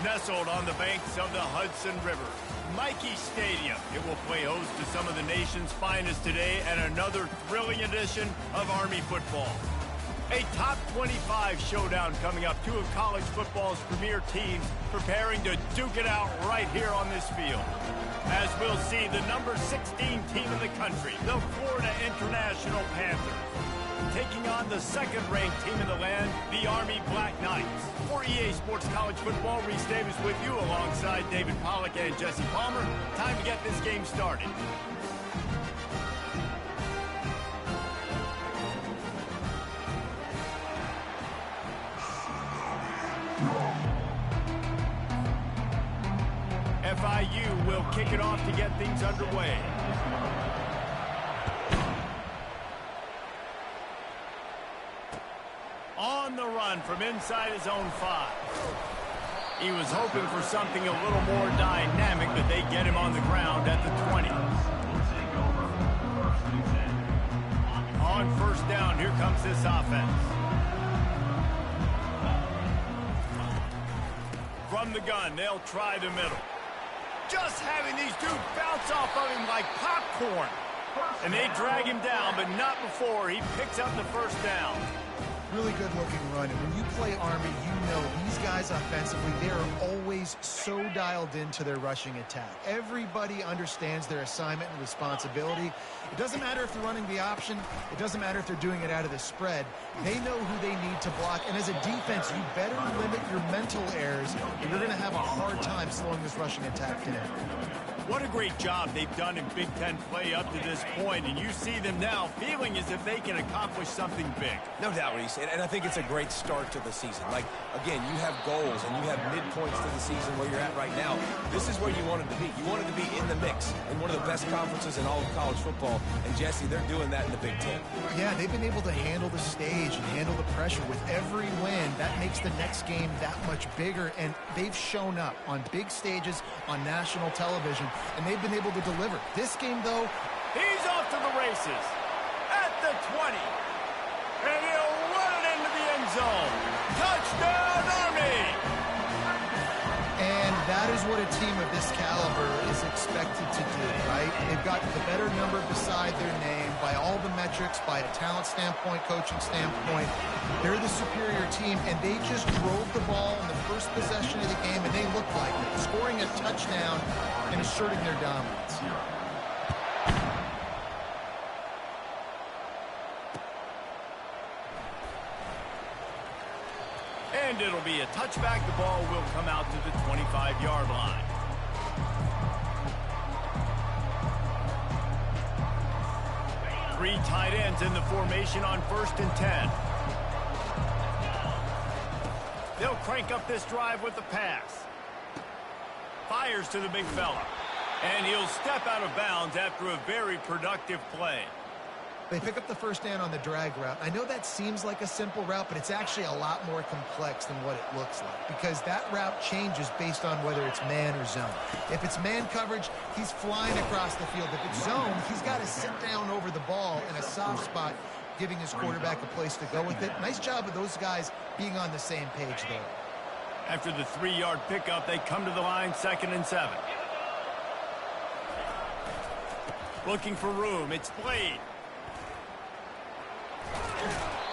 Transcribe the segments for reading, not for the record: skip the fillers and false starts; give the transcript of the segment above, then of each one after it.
Nestled on the banks of the Hudson River, Michie Stadium. It will play host to some of the nation's finest today and another thrilling edition of Army football. A top 25 showdown coming up. Two of college football's premier teams preparing to duke it out right here on this field. As we'll see, the number 16 team in the country, the Florida International Panthers, taking on the second-ranked team in the land, the Army Black Knights. For EA Sports College Football, Reese Davis with you alongside David Pollack and Jesse Palmer. Time to get this game started. FIU will kick it off to get things underway. On the run from inside his own 5. He was hoping for something a little more dynamic, but they get him on the ground at the 20. On first down, here comes this offense. From the gun, they'll try the middle. Just having these dudes bounce off of him like popcorn. And they drag him down, but not before he picks up the first down. Really good-looking run, and when you play Army, you know these guys offensively, they are always so dialed into their rushing attack. Everybody understands their assignment and responsibility. It doesn't matter if they're running the option. It doesn't matter if they're doing it out of the spread. They know who they need to block, and as a defense, you better limit your mental errors, or you're going to have a hard time slowing this rushing attack down. What a great job they've done in Big Ten play up to this point, and you see them now feeling as if they can accomplish something big. No doubt, Reese, and I think it's a great start to the season. Like, again, you have goals and you have midpoints to the season where you're at right now. This is where you wanted to be. You wanted to be in the mix in one of the best conferences in all of college football, and Jesse, they're doing that in the Big Ten. Yeah, they've been able to handle the stage and handle the pressure with every win. That makes the next game that much bigger, and they've shown up on big stages on national television, and they've been able to deliver. This game, though, he's off to the races at the 20, and he'll run it into the end zone. Touchdown, Army! And that is what a team of this caliber is expected to do, right? They've got the better number beside their name by all the metrics, by a talent standpoint, coaching standpoint. They're the superior team, and they just drove the ball in the first possession of the game, and they look like it, scoring a touchdown and asserting their dominance. And it'll be a touchback. The ball will come out to the 25-yard line. Three tight ends in the formation on 1st and 10. They'll crank up this drive with the pass. Fires to the big fella. And he'll step out of bounds after a very productive play. They pick up the first down on the drag route. I know that seems like a simple route, but it's actually a lot more complex than what it looks like, because that route changes based on whether it's man or zone. If it's man coverage, he's flying across the field. If it's zone, he's got to sit down over the ball in a soft spot, giving his quarterback a place to go with it. Nice job of those guys being on the same page there. After the 3-yard pickup, they come to the line, 2nd and 7. Looking for room, it's Blade.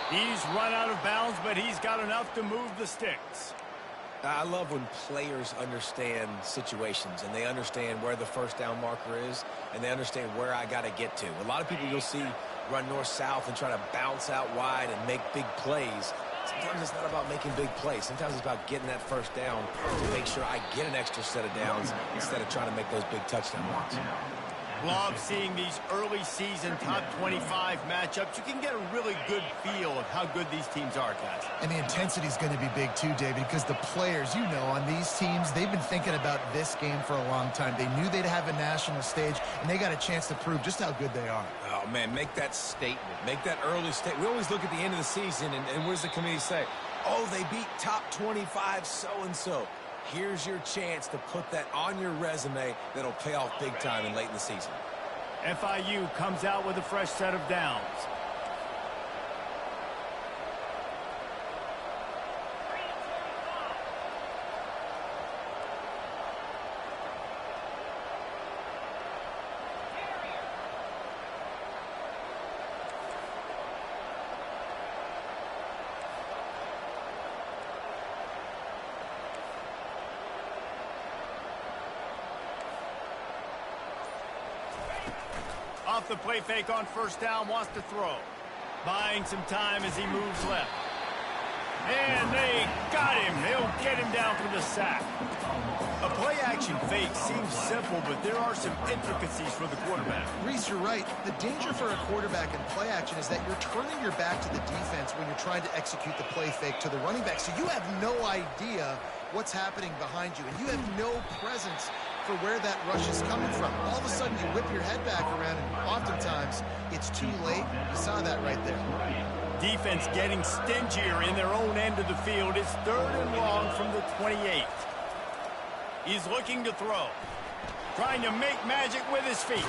He's run out of bounds, but he's got enough to move the sticks. I love when players understand situations, and they understand where the first down marker is, and they understand where I got to get to. A lot of people you'll see run north-south and try to bounce out wide and make big plays. Sometimes it's not about making big plays. Sometimes it's about getting that first down to make sure I get an extra set of downs instead of trying to make those big touchdown runs. Love seeing these early season top 25 matchups. You can get a really good feel of how good these teams are, guys. And the intensity is going to be big too, David, because the players, you know, on these teams, they've been thinking about this game for a long time. They knew they'd have a national stage, and they got a chance to prove just how good they are. Oh, man, make that statement. Make that early statement. We always look at the end of the season, and what does the committee say? Oh, they beat top 25 so-and-so. Here's your chance to put that on your resume that'll pay off big time and late in the season. FIU comes out with a fresh set of downs. off the play fake on first down, wants to throw. Buying some time as he moves left. And they got him. They'll get him down for the sack. A play-action fake seems simple, but there are some intricacies for the quarterback. Reese, you're right. The danger for a quarterback in play-action is that you're turning your back to the defense when you're trying to execute the play fake to the running back. So you have no idea what's happening behind you, and you have no presence for where that rush is coming from. All of a sudden, you whip your head back around, and oftentimes, it's too late. You saw that right there. Defense getting stingier in their own end of the field. It's 3rd and long from the 28. He's looking to throw. Trying to make magic with his feet.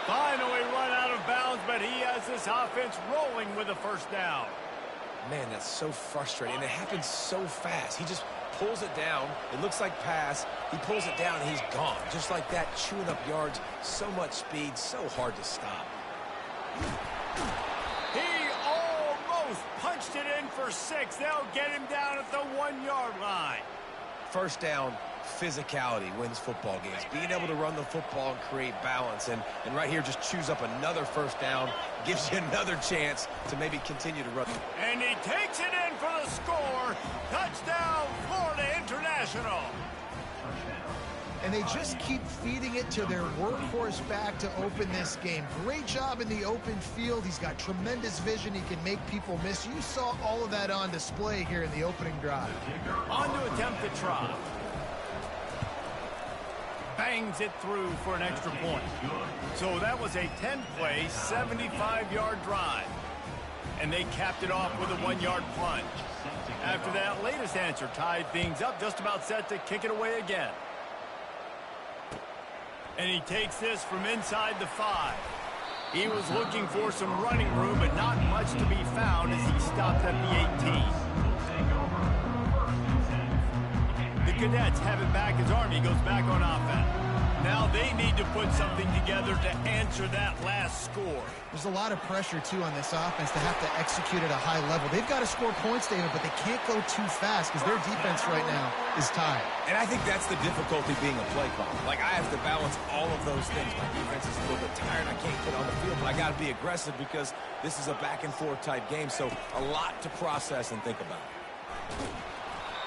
Finally run out of bounds, but he has this offense rolling with a first down. Man, that's so frustrating. And it happens so fast. He just pulls it down. It looks like pass. He pulls it down, and he's gone. Just like that, chewing up yards. So much speed, so hard to stop. He almost punched it in for 6. They'll get him down at the 1-yard line. First down, physicality wins football games. Being able to run the football and create balance. And right here, just chews up another first down. Gives you another chance to maybe continue to run. And he takes it in for the score. Touchdown, Florida International. And they just keep feeding it to their workhorse back to open this game. Great job in the open field. He's got tremendous vision. He can make people miss. You saw all of that on display here in the opening drive. On to attempt the try. Bangs it through for an extra point. So that was a 10-play, 75-yard drive. And they capped it off with a 1-yard plunge. After that latest answer tied things up, just about set to kick it away again. And he takes this from inside the 5. He was looking for some running room, but not much to be found as he stopped at the 18. The Cadets have it back as Army goes back on offense. Now they need to put something together to answer that last score. There's a lot of pressure, too, on this offense to have to execute at a high level. They've got to score points, David, but they can't go too fast because their defense right now is tired. And I think that's the difficulty being a play caller. Like, I have to balance all of those things. My defense is a little bit tired. I can't get on the field, but I got to be aggressive because this is a back-and-forth type game, so a lot to process and think about.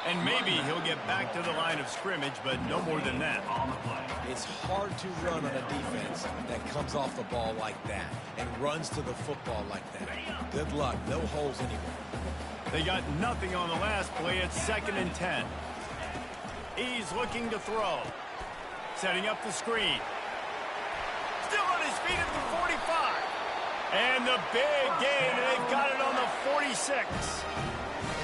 And maybe he'll get back to the line of scrimmage, but no more than that. It's hard to run on a defense that comes off the ball like that and runs to the football like that. Good luck. No holes anywhere. They got nothing on the last play. It's 2nd and 10. He's looking to throw. Setting up the screen. Still on his feet at the 45. And the big gain, and they've got it on the 46.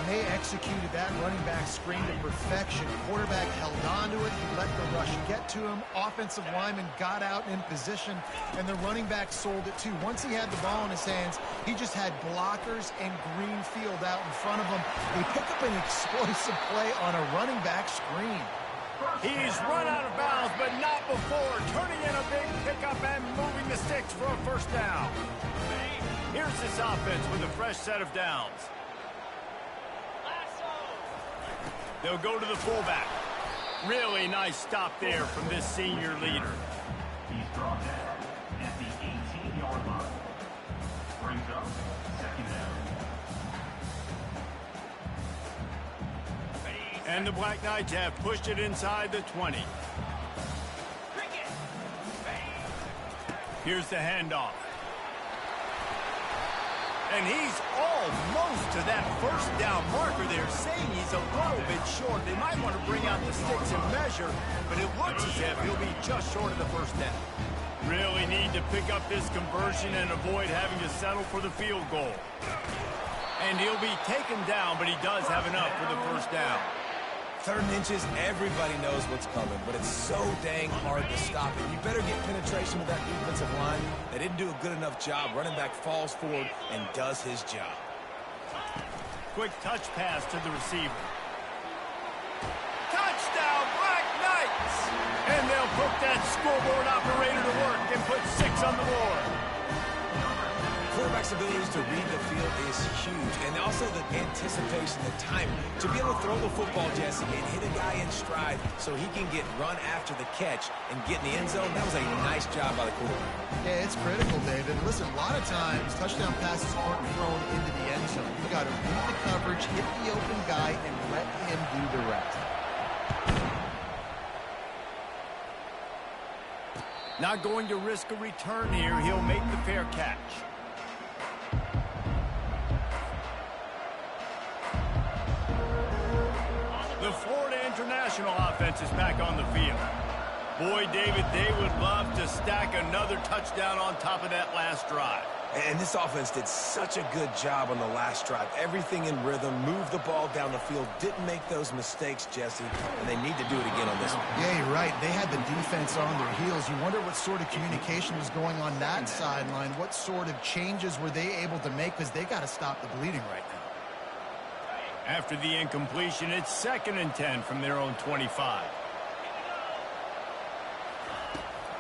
They executed that running back screen to perfection. Quarterback held on to it. He let the rush get to him. Offensive lineman got out in position, and the running back sold it too. Once he had the ball in his hands, he just had blockers and green field out in front of him. They pick up an explosive play on a running back screen. He's run out of bounds, but not before. Turning in a big pickup and moving the sticks for a first down. Here's this offense with a fresh set of downs. They'll go to the fullback. Really nice stop there from this senior leader. He's brought down at the 18-yard line. Brings up 2nd down. And the Black Knights have pushed it inside the 20. Here's the handoff. And he's almost to that first down marker there, saying he's a little bit short. They might want to bring out the sticks and measure, but it looks as if he'll be just short of the first down. Really need to pick up this conversion and avoid having to settle for the field goal. And he'll be taken down, but he does have enough for the first down. 3rd and inches, everybody knows what's coming, but it's so dang hard to stop it. You better get penetration with that defensive line. They didn't do a good enough job. Running back falls forward and does his job. Quick touch pass to the receiver. Touchdown, Black Knights! And they'll put that scoreboard operator to work and put 6 on the board. quarterback's abilities to read the field is huge, and also the anticipation, the timing. To be able to throw the football, Jesse, and hit a guy in stride so he can get run after the catch and get in the end zone, that was a nice job by the quarterback. Yeah, it's critical, David. Listen, a lot of times, touchdown passes aren't thrown into the end zone. You got to read the coverage, hit the open guy, and let him do the rest. Not going to risk a return here. He'll make the fair catch. The Florida International offense is back on the field. Boy, David, they would love to stack another touchdown on top of that last drive. And this offense did such a good job on the last drive. Everything in rhythm, moved the ball down the field, didn't make those mistakes, Jesse, and they need to do it again on this one. Yeah, you're right. They had the defense on their heels. You wonder what sort of communication was going on that sideline. What sort of changes were they able to make, because they got to stop the bleeding right now. After the incompletion, it's 2nd and 10 from their own 25.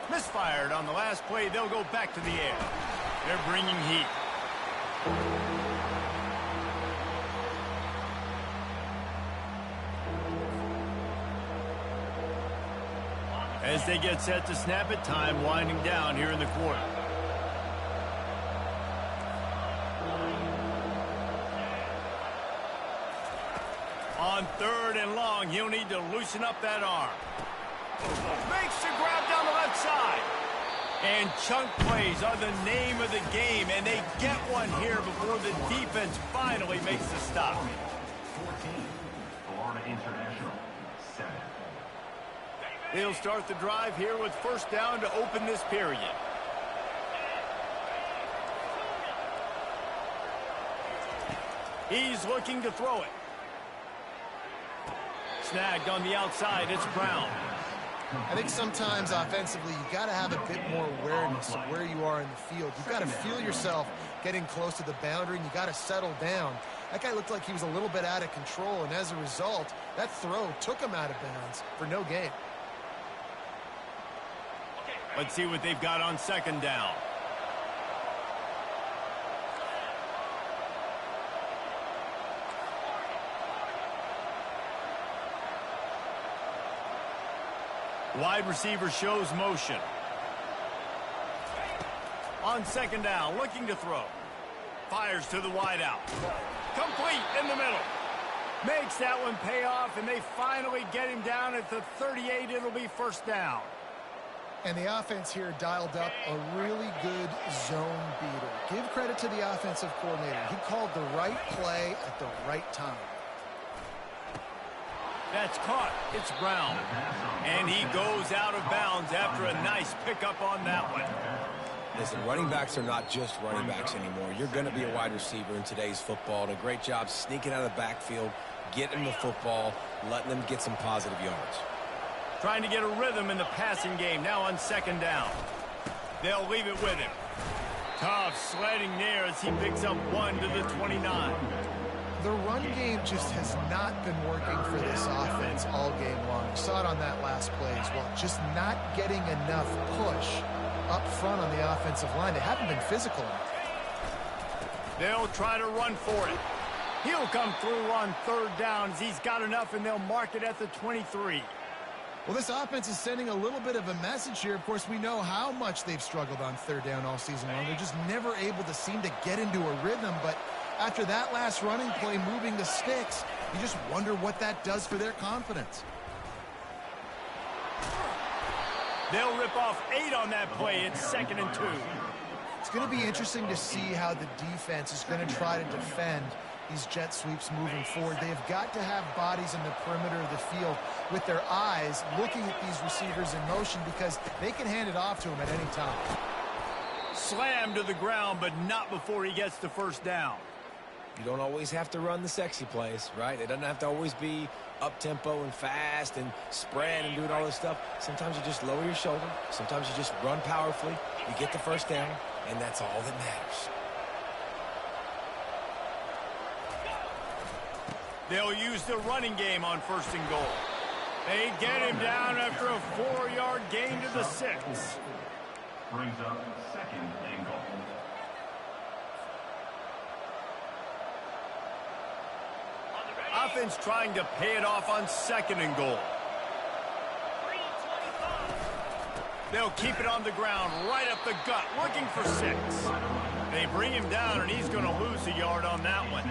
Misfired on the last play. They'll go back to the air. They're bringing heat. As they get set to snap it, time winding down here in the quarter. On 3rd and long, he'll need to loosen up that arm. Makes the grab down the left side. And chunk plays are the name of the game, and they get one here before the defense finally makes the stop. 14, Florida International, 7. They'll start the drive here with 1st down to open this period. He's looking to throw it. Snagged on the outside, it's Brown. I think sometimes offensively you got to have a bit more awareness of where you are in the field. You've got to feel yourself getting close to the boundary, and you got to settle down. That guy looked like he was a little bit out of control, and as a result, that throw took him out of bounds for no gain. Let's see what they've got on 2nd down. Wide receiver shows motion. On 2nd down, looking to throw. Fires to the wide out. Complete in the middle. Makes that one pay off, and they finally get him down at the 38. It'll be 1st down. And the offense here dialed up a really good zone beater. Give credit to the offensive coordinator. He called the right play at the right time. That's caught. It's Brown. And he goes out of bounds after a nice pickup on that one. Listen, running backs are not just running backs anymore. You're going to be a wide receiver in today's football. And a great job sneaking out of the backfield, getting the football, letting them get some positive yards. Trying to get a rhythm in the passing game now on 2nd down. They'll leave it with him. Tough sledding there as he picks up 1 to the 29. The run game just has not been working for this offense all game long. You saw it on that last play as well. Just not getting enough push up front on the offensive line. They haven't been physical enough. They'll try to run for it. He'll come through on 3rd down as he's got enough, and they'll mark it at the 23. Well, this offense is sending a little bit of a message here. Of course, we know how much they've struggled on 3rd down all season long. They're just never able to seem to get into a rhythm, but after that last running play moving the sticks, you just wonder what that does for their confidence. They'll rip off 8 on that play. It's 2nd and 2. It's going to be interesting to see how the defense is going to try to defend these jet sweeps moving forward. They have got to have bodies in the perimeter of the field with their eyes looking at these receivers in motion, because they can hand it off to them at any time. Slammed to the ground, but not before he gets to 1st down. You don't always have to run the sexy plays, right? It doesn't have to always be up-tempo and fast and spread and doing all this stuff. Sometimes you just lower your shoulder. Sometimes you just run powerfully. You get the 1st down, and that's all that matters. They'll use the running game on 1st and goal. They get him down after a 4-yard gain to the 6. Brings up 2nd and goal. offense trying to pay it off on 2nd and goal. They'll keep it on the ground, right up the gut, looking for 6. They bring him down, and he's going to lose a yard on that one.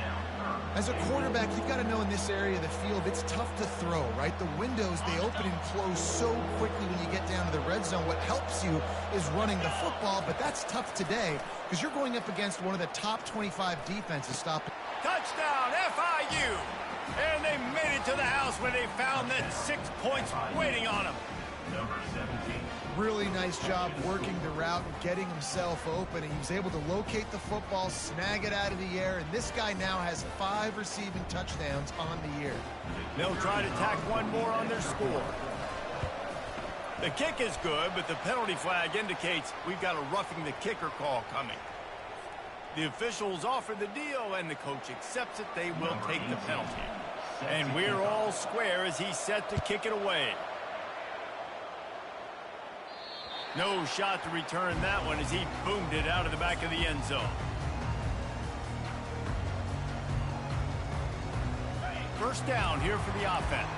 As a quarterback, you've got to know in this area of the field, it's tough to throw, right? The windows, they open and close so quickly when you get down to the red zone. What helps you is running the football, but that's tough today because you're going up against one of the top 25 defenses stopping. Touchdown, FIU! And they made it to the house when they found that 6 points waiting on them. Number 17. Really nice job working the route and getting himself open. And he was able to locate the football, snag it out of the air, and this guy now has 5 receiving touchdowns on the year. They'll try to tack one more on their score. The kick is good, but the penalty flag indicates we've got a roughing the kicker call coming. The officials offer the deal, and the coach accepts it. They will take the penalty. And we're all square as he's set to kick it away. No shot to return that one as he boomed it out of the back of the end zone. First down here for the offense.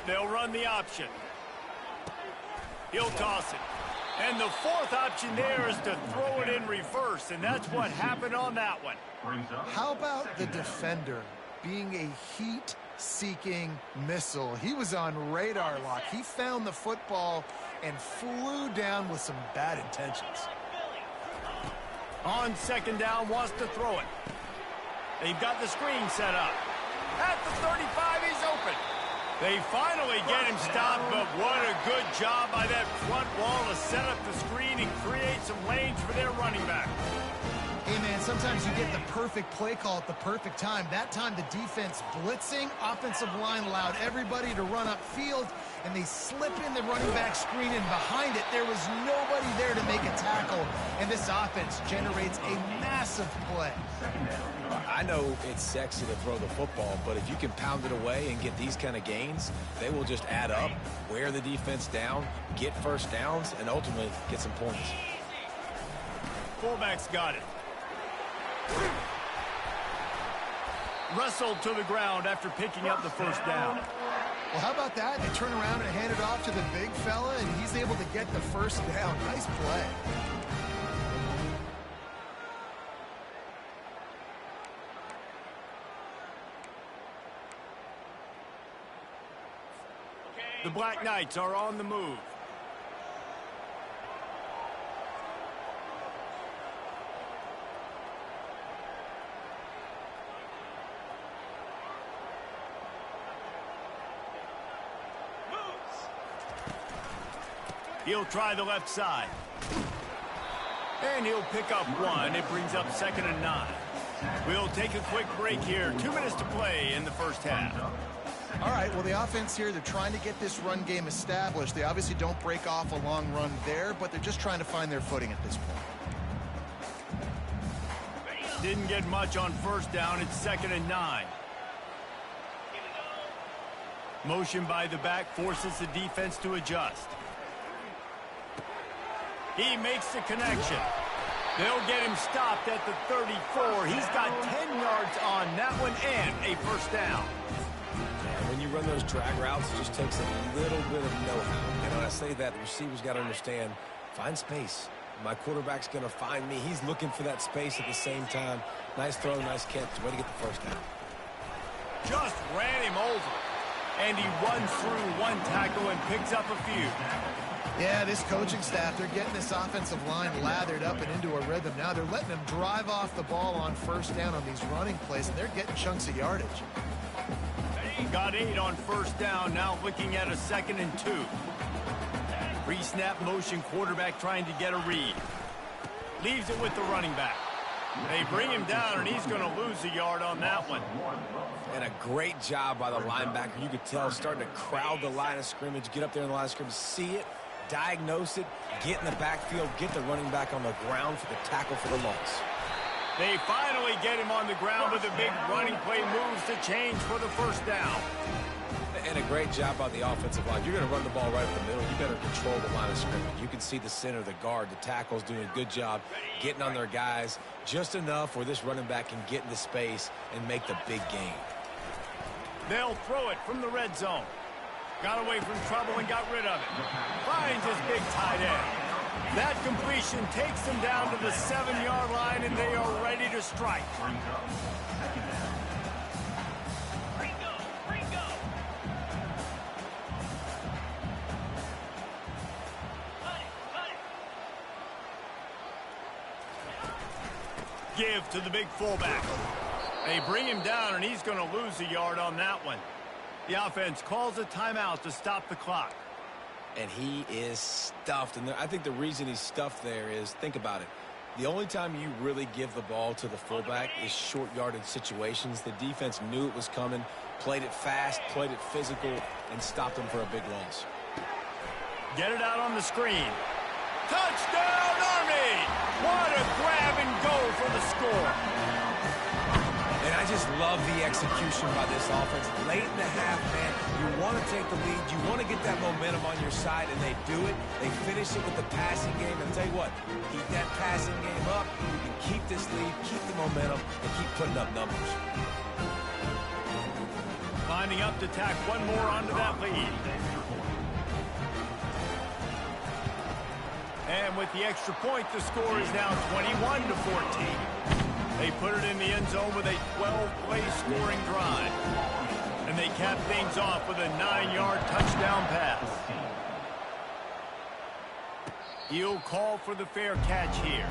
They'll run the option. He'll toss it. And the 4th option there is to throw it in reverse, and that's what happened on that one. How about the defender being a heat-seeking missile? He was on radar lock. He found the football and flew down with some bad intentions. On 2nd down, wants to throw it. They've got the screen set up. At the 35, he's open. They finally get him stopped, but what a good job by that front wall to set up the screen and create some lanes for their running back. Hey, man, sometimes you get the perfect play call at the perfect time. That time, the defense blitzing, offensive line allowed everybody to run upfield, and they slip in the running back screen, and behind it, there was nobody there to make a tackle, and this offense generates a massive play. I know it's sexy to throw the football, but if you can pound it away and get these kind of gains, they will just add up, wear the defense down, get first downs, and ultimately get some points. Fullback's got it. Wrestled to the ground after picking up the first down. Well, how about that? They turn around and hand it off to the big fella, and he's able to get the first down. Nice play. The Black Knights are on the move. He'll try the left side. And he'll pick up 1. It brings up 2nd and 9. We'll take a quick break here. 2 minutes to play in the first half. All right, well, the offense here, they're trying to get this run game established. They obviously don't break off a long run there, but they're just trying to find their footing at this point. Didn't get much on first down. It's 2nd and 9. Motion by the back forces the defense to adjust. He makes the connection. They'll get him stopped at the 34. He's got 10 yards on that one and a first down. And when you run those drag routes, it just takes a little bit of know-how. And when I say that, the receiver's got to understand, find space. My quarterback's going to find me. He's looking for that space at the same time. Nice throw, nice catch. Way to get the first down. Just ran him over. And he runs through 1 tackle and picks up a few. Yeah, this coaching staff, they're getting this offensive line lathered up and into a rhythm. Now they're letting them drive off the ball on first down on these running plays, and they're getting chunks of yardage. Got 8 on first down, now looking at a 2nd and 2. Pre-snap motion, quarterback trying to get a read. Leaves it with the running back. They bring him down, and he's going to lose a yard on that one. And a great job by the linebacker. You could tell starting to crowd the line of scrimmage, get up there in the line of scrimmage, see it, diagnose it, get in the backfield, get the running back on the ground for the tackle for the loss. They finally get him on the ground, but the big running play moves to change for the first down. And a great job by the offensive line. You're going to run the ball right up the middle. You better control the line of scrimmage. You can see the center, the guard, the tackle's doing a good job getting on their guys just enough where this running back can get into space and make the big gain. They'll throw it from the red zone. Got away from trouble and got rid of it. Finds his big tight end. That completion takes them down to the 7-yard line, and they are ready to strike. Give to the big fullback. They bring him down, and he's going to lose a yard on that one. The offense calls a timeout to stop the clock. And he is stuffed. And I think the reason he's stuffed there is, think about it. The only time you really give the ball to the fullback is short yardage situations. The defense knew it was coming, played it fast, played it physical, and stopped him for a big loss. Get it out on the screen. Touchdown, Army! What a grab and go for the score. And I just love the execution by this offense. Late in the half, man, you want to take the lead. You want to get that momentum on your side, and they do it. They finish it with the passing game. And I'll tell you what, keep that passing game up. You can keep this lead, keep the momentum, and keep putting up numbers. Lining up to tack one more onto that lead. And with the extra point, the score is now 21-14. They put it in the end zone with a 12-play scoring drive. And they cap things off with a 9-yard touchdown pass. He'll call for the fair catch here.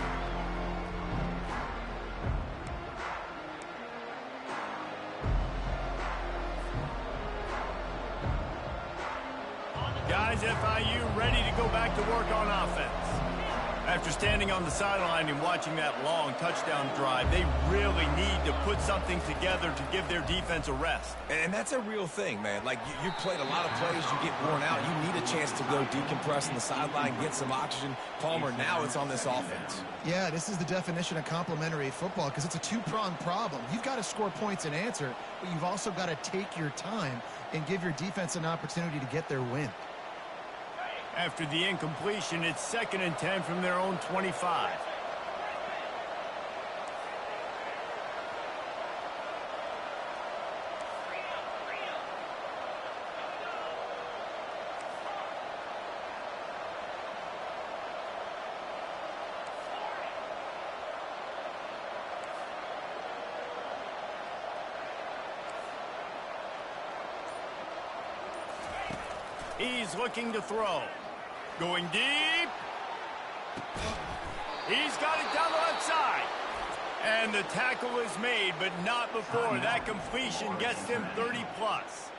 Guys, FIU ready to go back to work on offense. After standing on the sideline and watching that long touchdown drive, they really need to put something together to give their defense a rest. And that's a real thing, man. Like, you played a lot of plays, you get worn out. You need a chance to go decompress on the sideline, get some oxygen. Palmer, now it's on this offense. Yeah, this is the definition of complementary football because it's a two-pronged problem. You've got to score points and answer, but you've also got to take your time and give your defense an opportunity to get their win. After the incompletion, it's 2nd and 10 from their own 25. He's looking to throw. Going deep. He's got it down the left side. And the tackle is made, but not before that completion gets them 30-plus.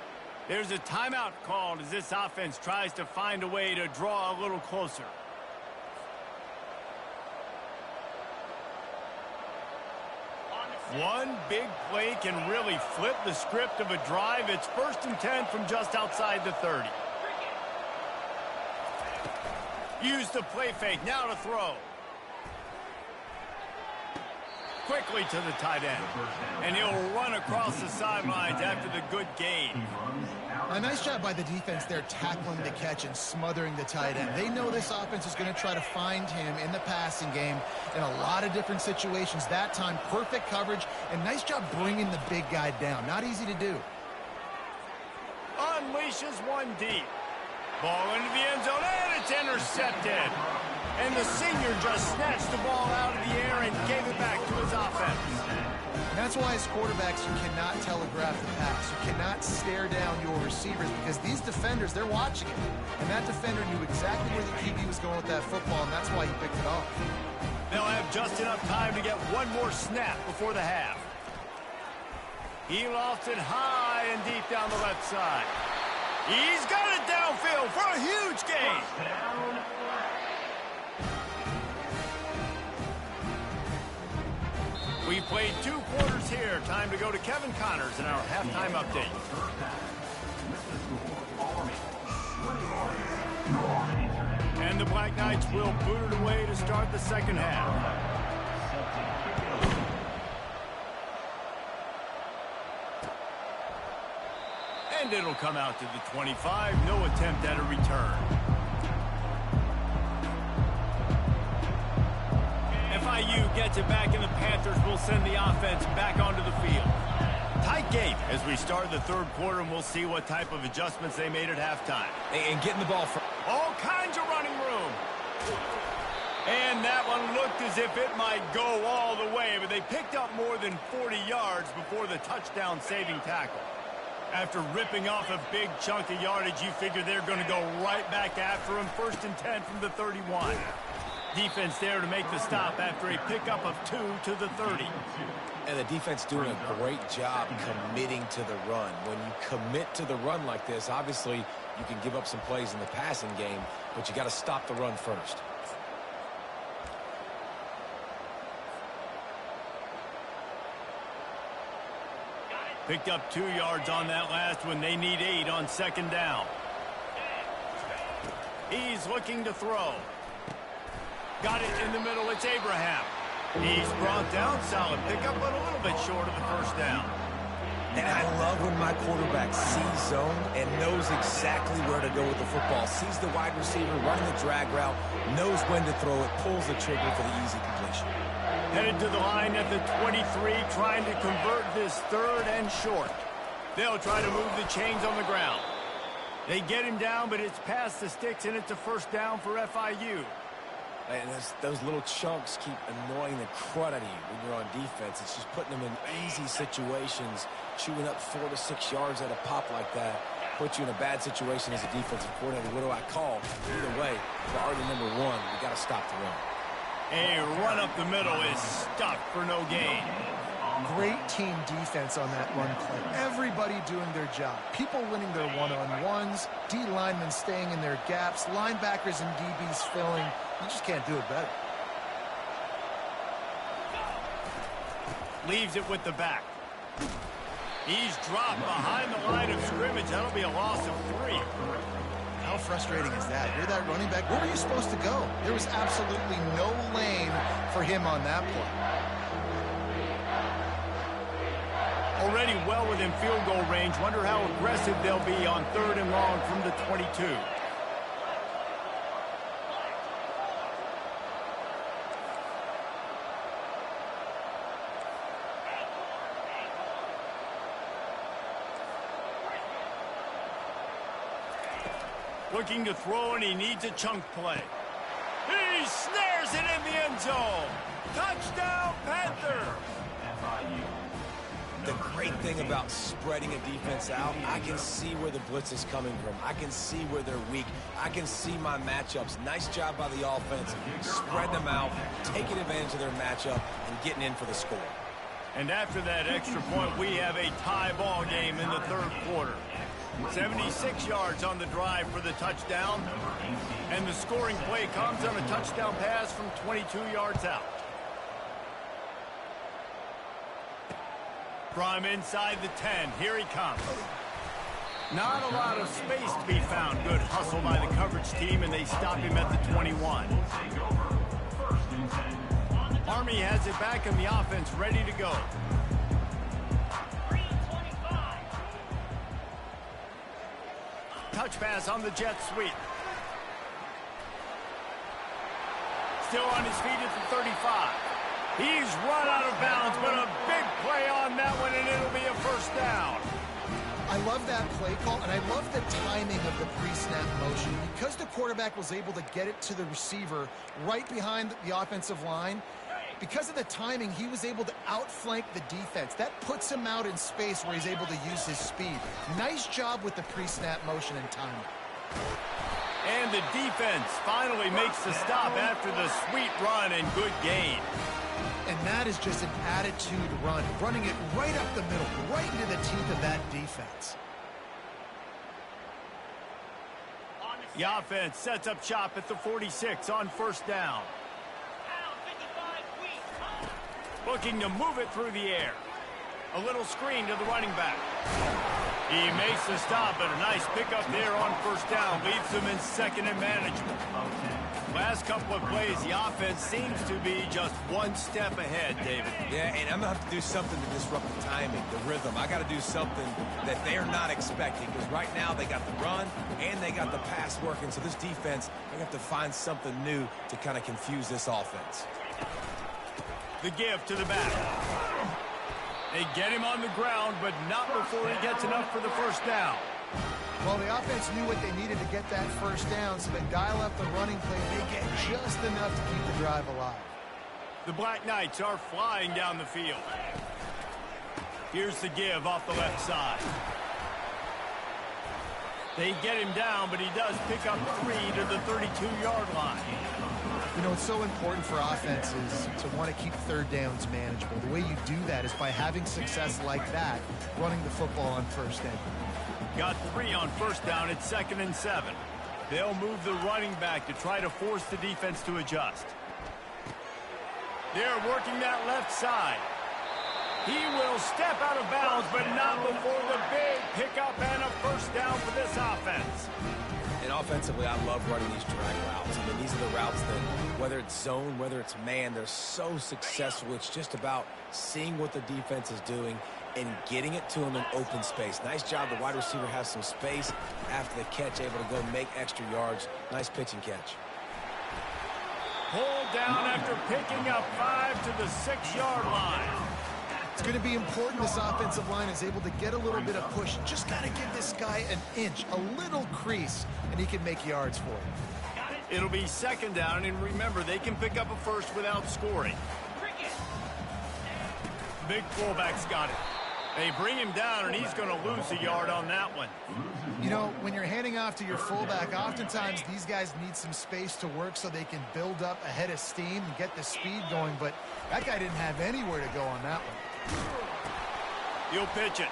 There's a timeout called as this offense tries to find a way to draw a little closer. One big play can really flip the script of a drive. It's 1st and 10 from just outside the 30. Use the play fake, now to throw. Quickly to the tight end. And he'll run across the sidelines after the good gain. A nice job by the defense there tackling the catch and smothering the tight end. They know this offense is going to try to find him in the passing game in a lot of different situations. That time, perfect coverage, and nice job bringing the big guy down. Not easy to do. Unleashes one deep. Ball into the end zone, and it's intercepted. And the senior just snatched the ball out of the air and gave it back to his offense. And that's why as quarterbacks, you cannot telegraph the pass. You cannot stare down your receivers because these defenders, they're watching it. And that defender knew exactly where the QB was going with that football, and that's why he picked it off. They'll have just enough time to get one more snap before the half. He lofts it high and deep down the left side. He's got it downfield for a huge gain. We played 2 quarters here. Time to go to Kevin Connors in our halftime update. And the Black Knights will boot it away to start the second half. And And it'll come out to the 25. No attempt at a return. FIU gets it back, and the Panthers will send the offense back onto the field. Tight game as we start the third quarter, and we'll see what type of adjustments they made at halftime. And getting the ball from all kinds of running room. And that one looked as if it might go all the way, but they picked up more than 40 yards before the touchdown-saving tackle. After ripping off a big chunk of yardage, you figure they're going to go right back after him. 1st and 10 from the 31. Defense there to make the stop after a pickup of 2 to the 30. And the defense doing a great job committing to the run. When you commit to the run like this, obviously you can give up some plays in the passing game, but you got to stop the run first. Picked up 2 yards on that last one. They need 8 on 2nd down. He's looking to throw. Got it in the middle. It's Abraham. He's brought down. Solid pickup, but a little bit short of the 1st down. And I love when my quarterback sees zone and knows exactly where to go with the football. Sees the wide receiver running the drag route, knows when to throw it, pulls the trigger for the easy completion. Headed to the line at the 23, trying to convert this 3rd and short. They'll try to move the chains on the ground. They get him down, but it's past the sticks, and it's a 1st down for FIU. And those little chunks keep annoying the crud out of you when you're on defense. It's just putting them in easy situations, chewing up 4 to 6 yards at a pop like that. Puts you in a bad situation as a defensive coordinator. What do I call? Either way, priority number 1, we got to stop the run. A run up the middle is stopped for no gain. Great team defense on that run play. Everybody doing their job. People winning their one-on-ones, D linemen staying in their gaps, linebackers and DBs filling. You just can't do it better. Leaves it with the back. He's dropped behind the line of scrimmage. That'll be a loss of 3. How frustrating is that? You're that running back. Where were you supposed to go? There was absolutely no lane for him on that play. Already well within field goal range. Wonder how aggressive they'll be on 3rd and long from the 22. Looking to throw, and he needs a chunk play. He snares it in the end zone. Touchdown, Panther! The great thing about spreading a defense out, I can see where the blitz is coming from. I can see where they're weak. I can see my matchups. Nice job by the offense. Spread them out, taking advantage of their matchup, and getting in for the score. And after that extra point, we have a tie ball game in the 3rd quarter. 76 yards on the drive for the touchdown. And the scoring play comes on a touchdown pass from 22 yards out. From inside the 10, here he comes. Not a lot of space to be found. Good hustle by the coverage team, and they stop him at the 21. Army has it back, and the offense ready to go. Touch pass on the jet sweep. Still on his feet at the 35. He's run out of bounds, but a big play on that one, and it'll be a 1st down. I love that play call, and I love the timing of the pre-snap motion. Because the quarterback was able to get it to the receiver right behind the offensive line, because of the timing, he was able to outflank the defense. That puts him out in space where he's able to use his speed. Nice job with the pre-snap motion and timing. And the defense finally makes the stop after the sweet run and good gain. And that is just an attitude run, running it right up the middle, right into the teeth of that defense. The offense sets up shop at the 46 on 1st down. Looking to move it through the air. A little screen to the running back. He makes the stop, and a nice pickup there on first down. Leaves them in second and manageable. Last couple of plays, the offense seems to be just one step ahead, David. Yeah, and I'm going to have to do something to disrupt the timing, the rhythm. I got to do something that they're not expecting, because right now they got the run and they got the pass working. So this defense, they have to find something new to kind of confuse this offense. The give to the back. They get him on the ground, but not before he gets enough for the first down. Well, the offense knew what they needed to get that first down, so they dial up the running play. They get just enough to keep the drive alive. The Black Knights are flying down the field. Here's the give off the left side. They get him down, but he does pick up 3 to the 32-yard line. You know, it's so important for offenses to want to keep third downs manageable. The way you do that is by having success like that, running the football on first down. Got 3 on first down. It's 2nd and 7. They'll move the running back to try to force the defense to adjust. They're working that left side. He will step out of bounds, but not before the big pickup and a first down for this offense. And offensively, I love running these drag routes. I mean, these are the routes that, whether it's zone, whether it's man, they're so successful. It's just about seeing what the defense is doing and getting it to him in open space. Nice job. The wide receiver has some space after the catch, able to go make extra yards. Nice pitch and catch. Pulled down after picking up 5 to the 6-yard line. It's going to be important this offensive line is able to get a little bit of push. Just got to give this guy an inch, a little crease, and he can make yards for it. It'll be 2nd down, and remember, they can pick up a first without scoring. Big fullback's got it. They bring him down, and he's going to lose a yard on that one. You know, when you're handing off to your fullback, oftentimes these guys need some space to work so they can build up a head of steam and get the speed going, but that guy didn't have anywhere to go on that one. He'll pitch it.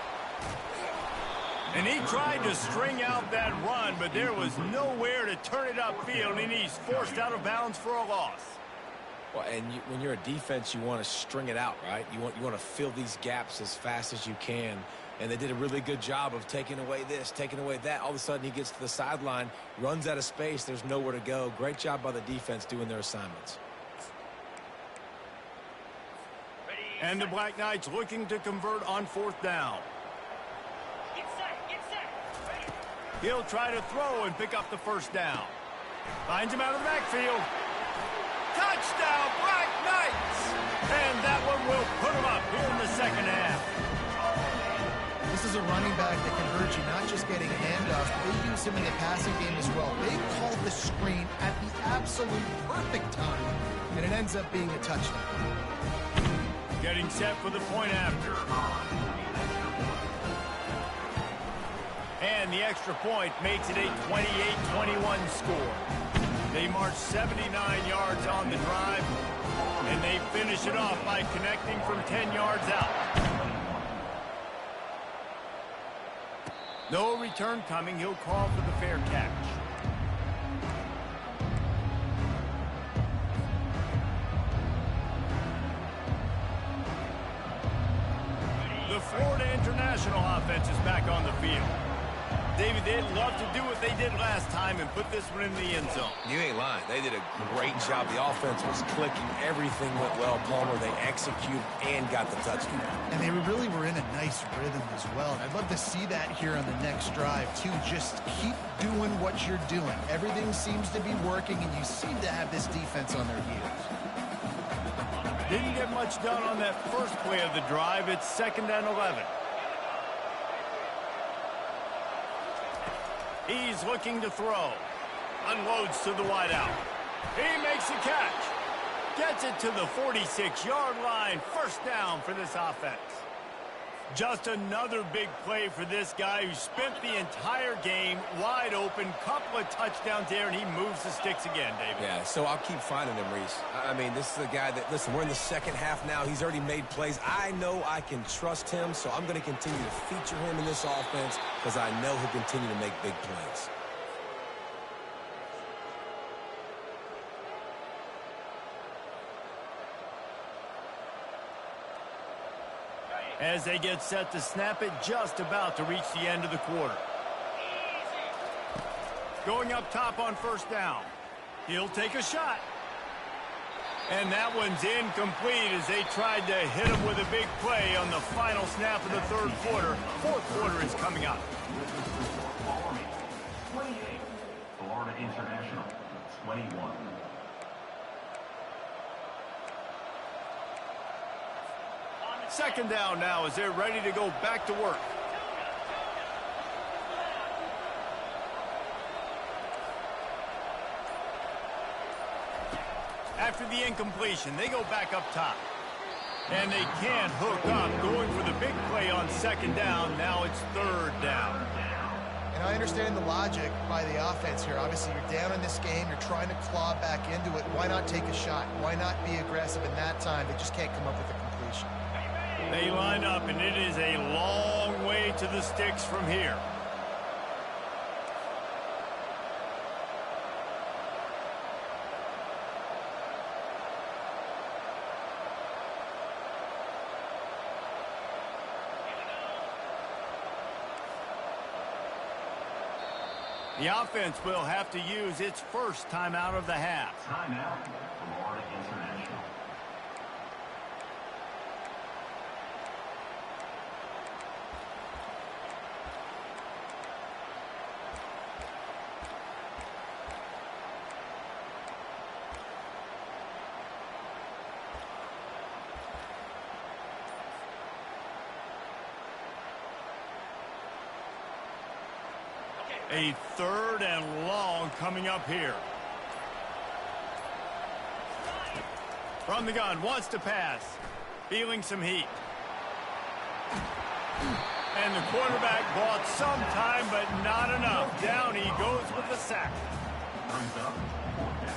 And he tried to string out that run, but there was nowhere to turn it upfield, and he's forced out of bounds for a loss. Well, and when you're a defense, you want to string it out, right? You want to fill these gaps as fast as you can. And they did a really good job of taking away this, taking away that. All of a sudden, he gets to the sideline, runs out of space. There's nowhere to go. Great job by the defense doing their assignments. And the Black Knights looking to convert on 4th down. He'll try to throw and pick up the first down. Finds him out of the backfield. Touchdown, Black Knights! And that one will put him up here in the 2nd half. This is a running back that can hurt you, not just getting handoffs, but they use him in the passing game as well. They called the screen at the absolute perfect time, and it ends up being a touchdown. Getting set for the point after. And the extra point makes it a 28-21 score. They march 79 yards on the drive, and they finish it off by connecting from 10 yards out. No return coming. He'll call for the fair catch. The Florida International offense is back on the field. David, they'd love to do what they did last time and put this one in the end zone. You ain't lying. They did a great job. The offense was clicking. Everything went well. Palmer, they executed and got the touchdown. And they really were in a nice rhythm as well. And I'd love to see that here on the next drive, too. Just keep doing what you're doing. Everything seems to be working, and you seem to have this defense on their heels. Didn't get much done on that first play of the drive. It's 2nd and 11. He's looking to throw. Unloads to the wideout. He makes a catch. Gets it to the 46-yard line. First down for this offense. Just another big play for this guy who spent the entire game wide open. Couple of touchdowns there, and he moves the sticks again, David. Yeah, so I'll keep finding him, Reese. I mean, this is a guy that, listen, we're in the 2nd half now. He's already made plays. I know I can trust him, so I'm going to continue to feature him in this offense because I know he'll continue to make big plays. as they get set to snap it, just about to reach the end of the quarter. Going up top on first down. He'll take a shot. And that one's incomplete as they tried to hit him with a big play on the final snap of the third quarter. Fourth quarter is coming up. 28, Florida International, 21. Second down now as they're ready to go back to work. After the incompletion, they go back up top. And they can't hook up, going for the big play on second down. Now it's third down. And I understand the logic by the offense here. Obviously, you're down in this game. You're trying to claw back into it. Why not take a shot? Why not be aggressive in that time? They just can't come up with a completion. They line up, and it is a long way to the sticks from here. The offense will have to use its first timeout of the half. Timeout, Florida International. A third and long coming up here. From the gun, wants to pass. Feeling some heat. And the quarterback bought some time, but not enough. Down he goes with the sack. Brings up fourth down.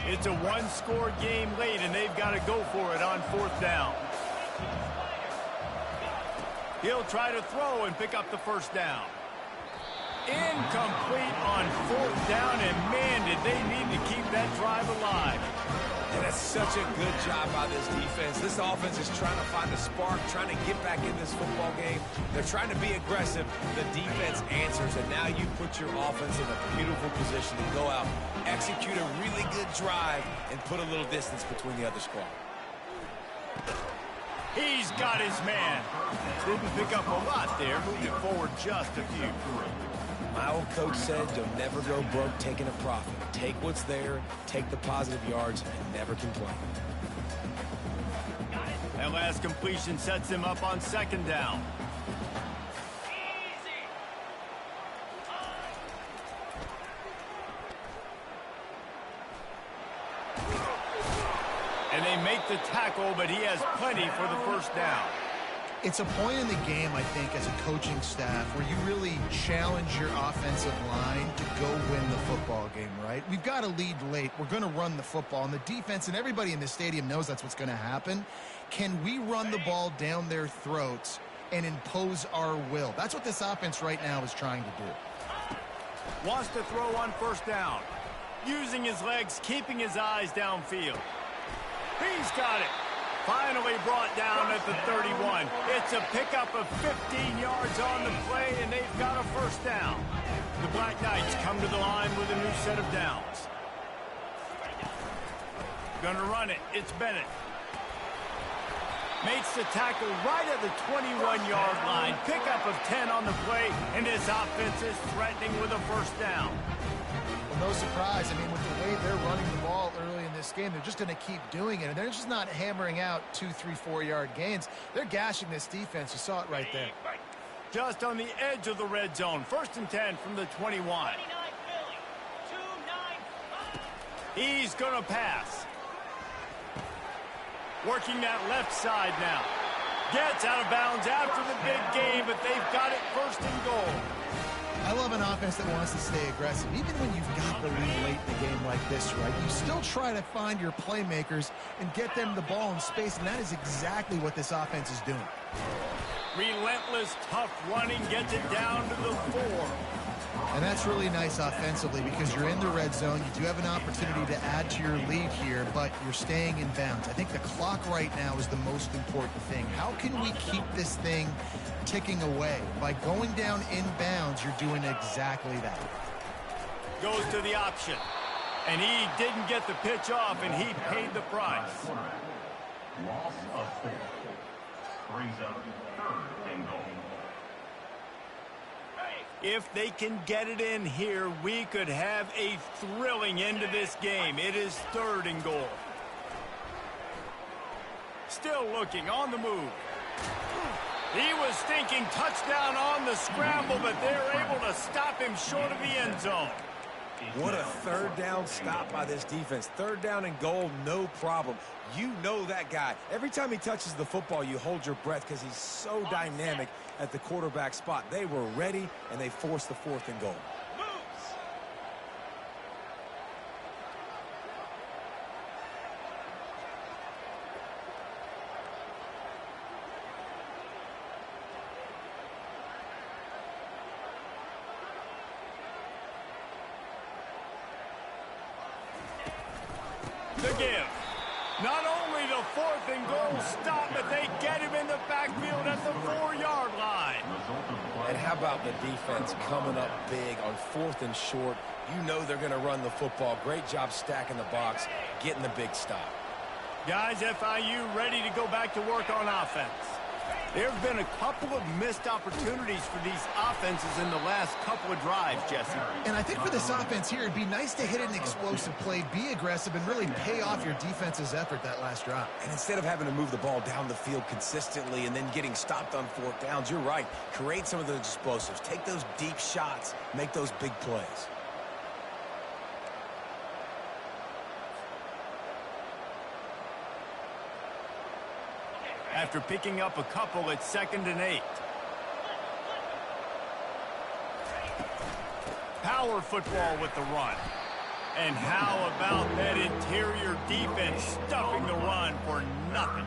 It's a one-score game late, and they've got to go for it on fourth down. He'll try to throw and pick up the first down. Incomplete on fourth down, and man, did they need to keep that drive alive. And that's such a good job by this defense. This offense is trying to find a spark, trying to get back in this football game. They're trying to be aggressive. The defense answers, and now you put your offense in a beautiful position to go out, execute a really good drive, and put a little distance between the other squad. He's got his man. Didn't pick up a lot there, moving it forward just a few. My old coach said, you'll never go broke taking a profit. Take what's there, take the positive yards, and never complain. That last completion sets him up on second down. And they make the tackle, but he has plenty for the first down. It's a point in the game, I think, as a coaching staff where you really challenge your offensive line to go win the football game, right? We've got to lead late. We're going to run the football. And the defense and everybody in the stadium knows that's what's going to happen. Can we run the ball down their throats and impose our will? That's what this offense right now is trying to do. Wants to throw on first down. Using his legs, keeping his eyes downfield. He's got it. Finally brought down at the 31. It's a pickup of 15 yards on the play, and they've got a first down. The Black Knights come to the line with a new set of downs. Gonna run it. It's Bennett. Makes the tackle right at the 21-yard line. Pickup of 10 on the play, and this offense is threatening with a first down. Well, no surprise. I mean, with the way they're running the ball early in this game, they're just going to keep doing it. And they're just not hammering out 2, 3, 4-yard gains. They're gashing this defense. You saw it right there. Just on the edge of the red zone. First and 10 from the 21. He's going to pass. Working that left side now. Gets out of bounds after the big game, but they've got it first and goal. I love an offense that wants to stay aggressive. Even when you've got the lead late in a game like this, right, you still try to find your playmakers and get them the ball in space, and that is exactly what this offense is doing. Relentless, tough running gets it down to the 4. And that's really nice offensively because you're in the red zone. You do have an opportunity to add to your lead here, but you're staying in bounds. I think the clock right now is the most important thing. How can we keep this thing ticking away? By going down in bounds, you're doing exactly that. Goes to the option. And he didn't get the pitch off, and he paid the price. Loss of 4. Brings up 3rd and goal. If they can get it in here, we could have a thrilling end to this game. It is 3rd and goal. Still looking on the move. He was thinking touchdown on the scramble, but they're able to stop him short of the end zone. What a 3rd down stop by this defense. 3rd down and goal, no problem. You know that guy. Every time he touches the football, you hold your breath because he's so dynamic at the quarterback spot. They were ready, and they forced the 4th and goal. The give. Not only the 4th and goal stop, but they get him in the backfield at the 4-yard line. And how about the defense coming up big on 4th and short? You know they're going to run the football. Great job stacking the box, getting the big stop. Guys, FIU ready to go back to work on offense. There have been a couple of missed opportunities for these offenses in the last couple of drives, Jesse. And I think for this offense here, it'd be nice to hit an explosive play, be aggressive, and really pay off your defense's effort that last drive. And instead of having to move the ball down the field consistently and then getting stopped on 4th downs, you're right. Create some of those explosives. Take those deep shots. Make those big plays. After picking up a couple, it's 2nd and 8. Power football with the run. And how about that interior defense stuffing the run for nothing?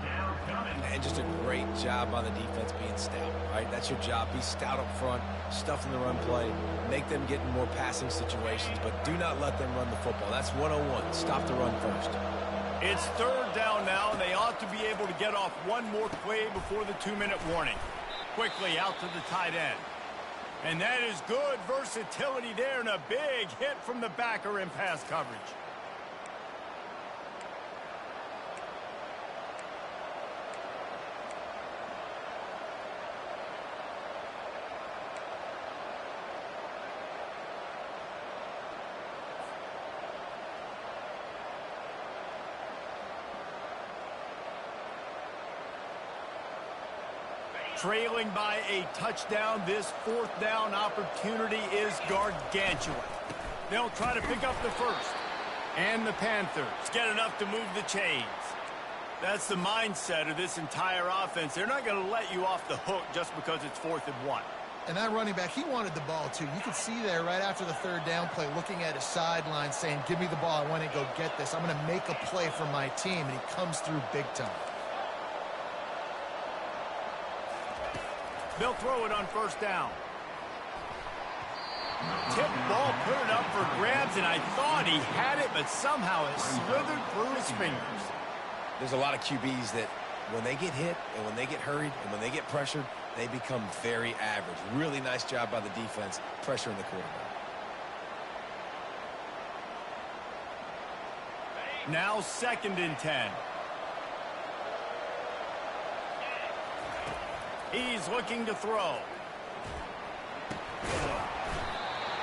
And just a great job by the defense being stout, right? That's your job. Be stout up front, stuffing the run play, make them get in more passing situations, but do not let them run the football. That's 101. Stop the run first. It's 3rd down now, and they ought to be able to get off one more play before the 2-minute warning. Quickly out to the tight end. And that is good versatility there, and a big hit from the backer in pass coverage. Trailing by a touchdown, this 4th down opportunity is gargantuan. They'll try to pick up the 1st. And the Panthers get enough to move the chains. That's the mindset of this entire offense. They're not going to let you off the hook just because it's 4th and 1. And that running back, he wanted the ball, too. You could see there right after the 3rd down play, looking at his sideline, saying, give me the ball. I want to go get this. I'm going to make a play for my team. And he comes through big time. They'll throw it on 1st down. Tip ball, put it up for grabs, and I thought he had it, but somehow it slithered through his fingers. There's a lot of QBs that when they get hit and when they get hurried and when they get pressured, they become very average. Really nice job by the defense pressuring the quarterback. Now 2nd and 10. He's looking to throw.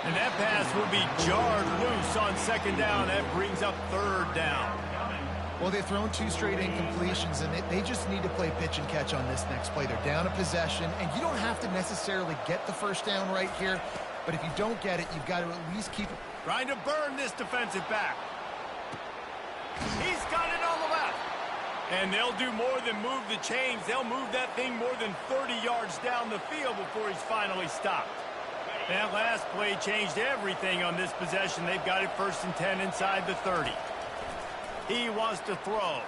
And that pass will be jarred loose on 2nd down. That brings up 3rd down. Well, they've thrown 2 straight incompletions, and they just need to play pitch and catch on this next play. They're down a possession, and you don't have to necessarily get the 1st down right here, but if you don't get it, you've got to at least keep it. Trying to burn this defensive back. He's got it on the left. And they'll do more than move the chains. They'll move that thing more than 30 yards down the field before he's finally stopped. That last play changed everything on this possession. They've got it 1st and 10 inside the 30. He wants to throw.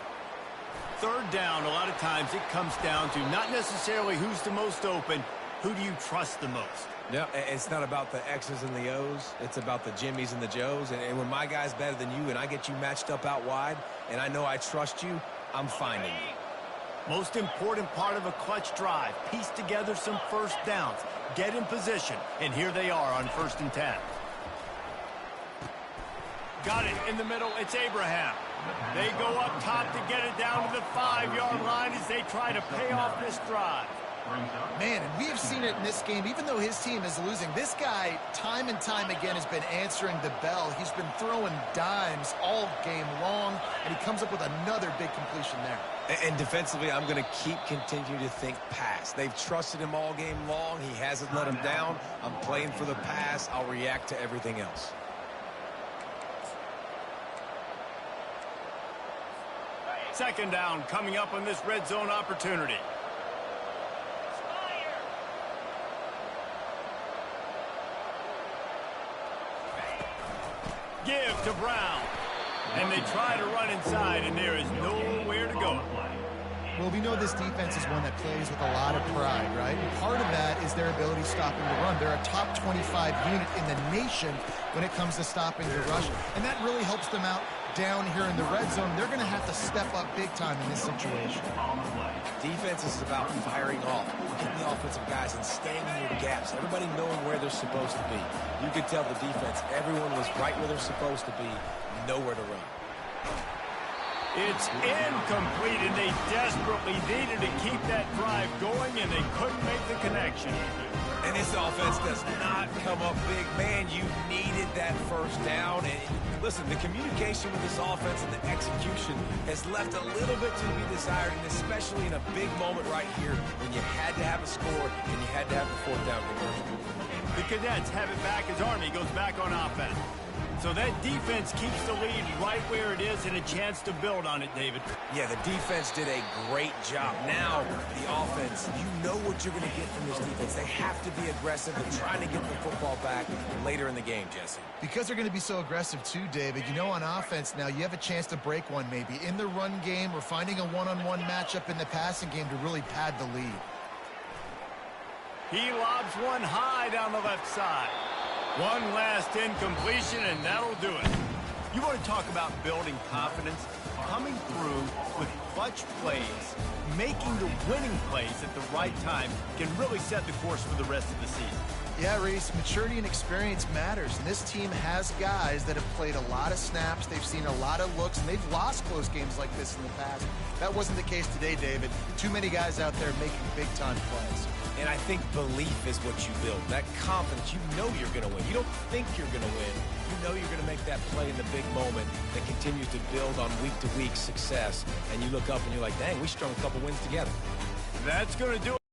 3rd down, a lot of times it comes down to not necessarily who's the most open, who do you trust the most? Yeah, it's not about the X's and the O's. It's about the Jimmies and the Joes. And when my guy's better than you and I get you matched up out wide and I know I trust you, I'm finding you. Most important part of a clutch drive, piece together some 1st downs, get in position, and here they are on 1st and 10. Got it in the middle, it's Abraham. They go up top to get it down to the 5-yard line as they try to pay off this drive. Man, and we have seen it in this game, even though his team is losing. This guy, time and time again, has been answering the bell. He's been throwing dimes all game long, and he comes up with another big completion there. And defensively, I'm going to continue to think pass. They've trusted him all game long. He hasn't let him down. I'm playing for the pass. I'll react to everything else. Second down coming up on this red zone opportunity. Give to Brown. And they try to run inside, and there is nowhere to go. Well, we know this defense is one that plays with a lot of pride, right? And part of that is their ability stopping the run. They're a top 25 unit in the nation when it comes to stopping the rush, and that really helps them out down here in the red zone. They're going to have to step up big time in this situation. Defense is about firing off, getting the offensive guys and staying in your gaps. Everybody knowing where they're supposed to be. You could tell the defense, everyone was right where they're supposed to be, nowhere to run. It's incomplete, and they desperately needed to keep that drive going, and they couldn't make the connection. And this offense does not come up big. Man, you needed that 1st down. And listen, the communication with this offense and the execution has left a little bit to be desired, and especially in a big moment right here when you had to have a score and you had to have the 4th down conversion. The Cadets have it back as Army goes back on offense. So that defense keeps the lead right where it is and a chance to build on it, David. Yeah, the defense did a great job. Now, the offense, you know what you're going to get from this defense. They have to be aggressive and trying to get the football back later in the game, Jesse. Because they're going to be so aggressive too, David, you know, on offense now, you have a chance to break one maybe in the run game or finding a one-on-one matchup in the passing game to really pad the lead. He lobs one high down the left side. One last incompletion, and that'll do it. You want to talk about building confidence? Coming through with clutch plays, making the winning plays at the right time can really set the course for the rest of the season. Yeah, Reese, maturity and experience matters, and this team has guys that have played a lot of snaps, they've seen a lot of looks, and they've lost close games like this in the past. That wasn't the case today, David. Too many guys out there making big-time plays. And I think belief is what you build. That confidence, you know you're going to win. You don't think you're going to win. You know you're going to make that play in the big moment that continues to build on week-to-week success. And you look up and you're like, dang, we strung a couple wins together. That's going to do it.